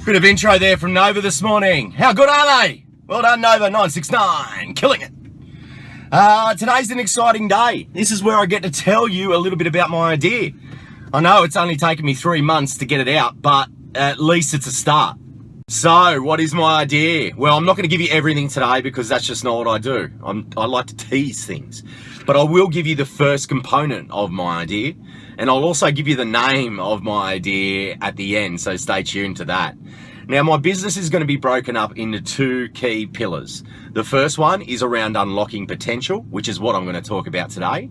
Bit of intro there from Nova this morning. How good are they? Well done, Nova 969, killing it. Today's an exciting day. This is where I get to tell you a little bit about my idea. I know it's only taken me 3 months to get it out, but at least it's a start. So, what is my idea? Well, I'm not going to give you everything today because that's just not what I do. I like to tease things. But I will give you the first component of my idea, and I'll also give you the name of my idea at the end, so stay tuned to that. Now, my business is going to be broken up into 2 key pillars. The first one is around unlocking potential, which is what I'm going to talk about today.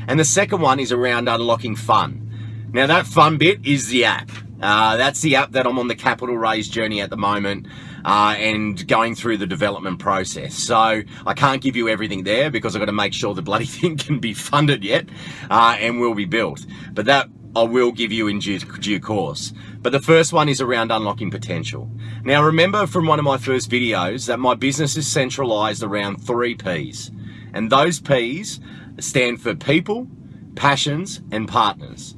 And the second one is around unlocking fun. Now, that fun bit is the app. That's the app that I'm on the capital raise journey at the moment and going through the development process. So I can't give you everything there because I've got to make sure the bloody thing can be funded yet and will be built. But that I will give you in due course. But the first one is around unlocking potential. Now, remember from one of my first videos that my business is centralized around 3 Ps. And those Ps stand for people, passions, and partners.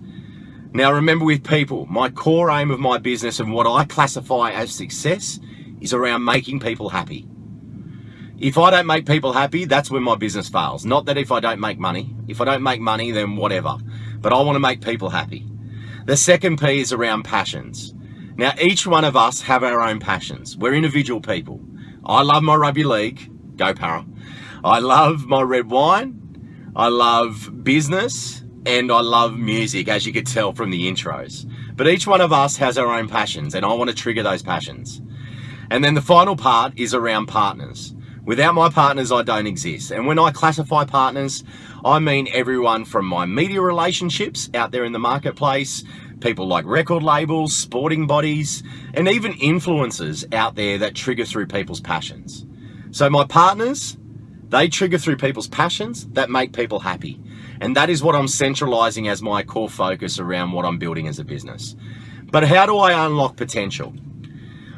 Now, remember with people, my core aim of my business and what I classify as success is around making people happy. If I don't make people happy, that's when my business fails. Not that if I don't make money. If I don't make money, then whatever. But I want to make people happy. The second P is around passions. Now, each one of us have our own passions. We're individual people. I love my rugby league. Go Para. I love my red wine. I love business. And I love music, as you could tell from the intros. But each one of us has our own passions, and I want to trigger those passions. And then the final part is around partners. Without my partners, I don't exist. And when I classify partners, I mean everyone from my media relationships out there in the marketplace, people like record labels, sporting bodies, and even influencers out there that trigger through people's passions. So my partners, they trigger through people's passions that make people happy. And that is what I'm centralizing as my core focus around what I'm building as a business. But how do I unlock potential?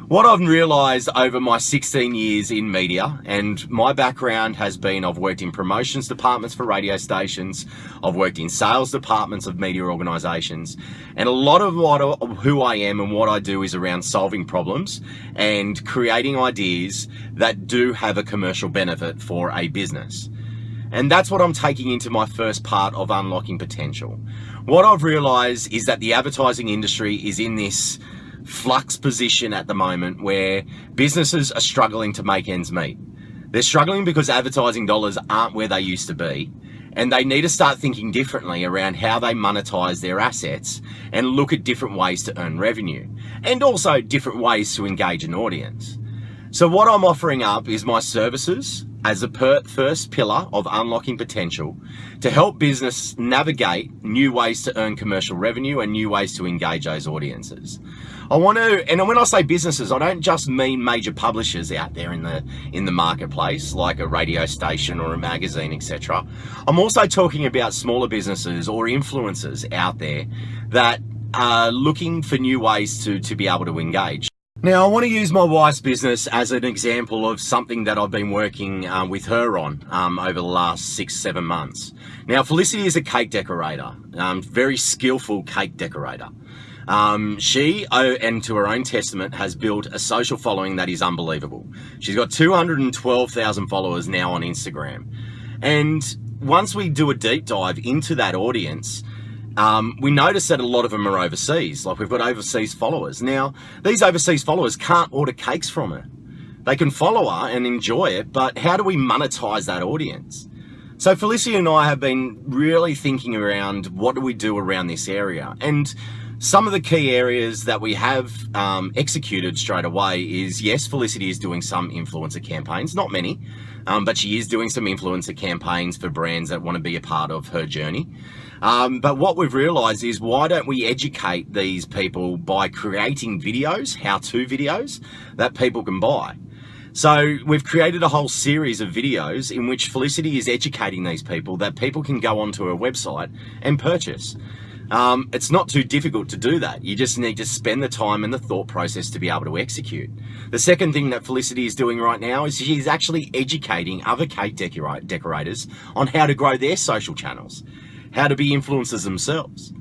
What I've realized over my 16 years in media, and my background has been I've worked in promotions departments for radio stations, I've worked in sales departments of media organizations, and a lot of who I am and what I do is around solving problems and creating ideas that do have a commercial benefit for a business. And that's what I'm taking into my first part of unlocking potential. What I've realized is that the advertising industry is in this flux position at the moment where businesses are struggling to make ends meet. They're struggling because advertising dollars aren't where they used to be, and they need to start thinking differently around how they monetize their assets and look at different ways to earn revenue and also different ways to engage an audience. So what I'm offering up is my services as a first pillar of unlocking potential to help business navigate new ways to earn commercial revenue and new ways to engage those audiences. I want to, and when I say businesses, I don't just mean major publishers out there in the marketplace, like a radio station or a magazine, etc. I'm also talking about smaller businesses or influencers out there that are looking for new ways to be able to engage. Now, I want to use my wife's business as an example of something that I've been working with her on over the last 6-7 months. Now, Felicity is a cake decorator, very skillful cake decorator. She, and to her own testament, has built a social following that is unbelievable. She's got 212,000 followers now on Instagram. And once we do a deep dive into that audience, we notice that a lot of them are overseas. Like, we've got overseas followers. Now, these overseas followers can't order cakes from her. They can follow her and enjoy it, but how do we monetize that audience? So Felicity and I have been really thinking around what do we do around this area. And some of the key areas that we have executed straight away is, yes, Felicity is doing some influencer campaigns, not many, but she is doing some influencer campaigns for brands that want to be a part of her journey. But what we've realized is, why don't we educate these people by creating videos, how-to videos that people can buy? So we've created a whole series of videos in which Felicity is educating these people that people can go onto her website and purchase. It's not too difficult to do that. You just need to spend the time and the thought process to be able to execute. The second thing that Felicity is doing right now is she's actually educating other cake decorators on how to grow their social channels, how to be influencers themselves.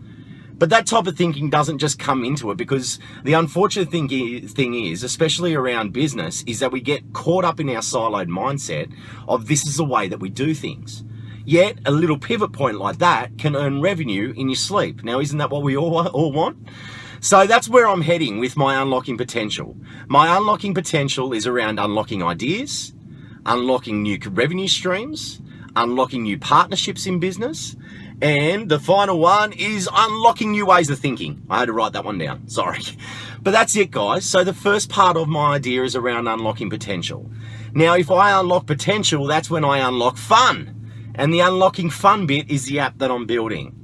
But that type of thinking doesn't just come into it, because the unfortunate thing is, especially around business, is that we get caught up in our siloed mindset of this is the way that we do things. Yet a little pivot point like that can earn revenue in your sleep. Now, isn't that what we all want? So that's where I'm heading with my unlocking potential. My unlocking potential is around unlocking ideas, unlocking new revenue streams, unlocking new partnerships in business, and the final one is unlocking new ways of thinking. I had to write that one down, sorry. But that's it, guys. So the first part of my idea is around unlocking potential. Now, if I unlock potential, that's when I unlock fun. And the unlocking fun bit is the app that I'm building.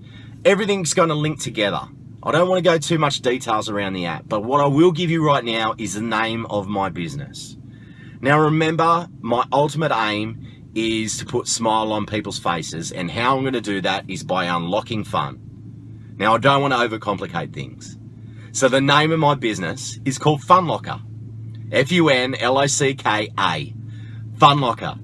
Everything's going to link together. I don't want to go too much details around the app, but what I will give you right now is the name of my business. Now remember, my ultimate aim is to put a smile on people's faces, and how I'm going to do that is by unlocking fun. Now, I don't want to overcomplicate things. So the name of my business is called Funlocka. Funlocka. Funlocka.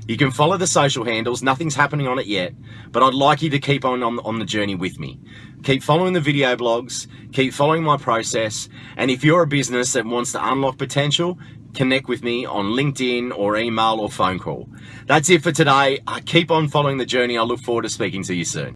You can follow the social handles. Nothing's happening on it yet, but I'd like you to keep on the journey with me. Keep following the video blogs, keep following my process, and if you're a business that wants to unlock potential, connect with me on LinkedIn or email or phone call. That's it for today. I keep on following the journey. I look forward to speaking to you soon.